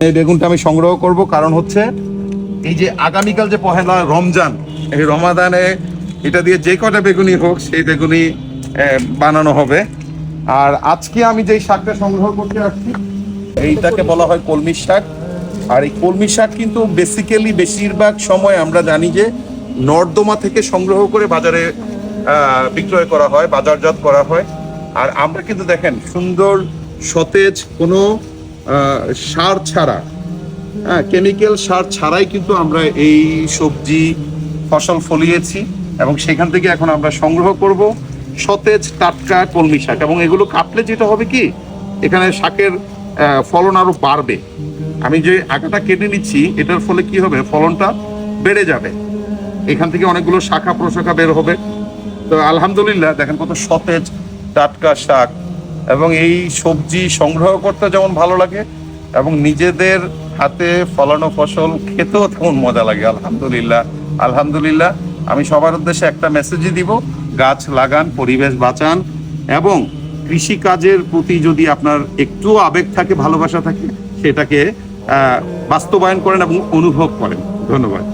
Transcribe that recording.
এই বেগুনটা আমি সংগ্রহ করব, কারণ হচ্ছে এই যে আগামীকাল যে পহেলা রমজান, এই রমাদানে এটা দিয়ে যে কটা বেগুনি হোক সেই বেগুনি বানানো হবে। আর আজকে আমি যেই শাকটা সংগ্রহ করতে আসছি এইটাকে বলা হয় কলমি শাক। আর এই কলমি শাক কিন্তু বেসিক্যালি বেশিরভাগ সময় আমরা জানি যে নর্দমা থেকে সংগ্রহ করে বাজারে বিক্রয় করা হয়, বাজারজাত করা হয়। আর আমরা কিন্তু দেখেন সুন্দর সতেজ কোনো সার ছাড়া, কেমিক্যাল সার ছাড়াই কিন্তু আমরা এই সবজি ফসল ফলিয়েছি এবং সেখান থেকে এখন আমরা সংগ্রহ করব সতেজ টাটকা কলমি শাক। এবং এগুলো কাটলে যেটা হবে কি, এখানে শাকের ফলন আরো বাড়বে। আমি যে আগাটা কেটে নিচ্ছি এটার ফলে কি হবে, ফলনটা বেড়ে যাবে, এখান থেকে অনেকগুলো শাখা প্রশাখা বের হবে। তো আলহামদুলিল্লাহ দেখেন কত সতেজ টাটকা শাক। এবং এই সবজি সংগ্রহ করতে যেমন ভালো লাগে এবং নিজেদের হাতে ফলানো ফসল খেতেও তেমন মজা লাগে। আলহামদুলিল্লাহ আলহামদুলিল্লাহ। আমি সবার উদ্দেশ্যে একটা মেসেজই দিব, গাছ লাগান, পরিবেশ বাঁচান এবং কৃষি কাজের প্রতি যদি আপনার একটু আবেগ থাকে, ভালোবাসা থাকে, সেটাকে বাস্তবায়ন করেন এবং অনুভব করেন। ধন্যবাদ।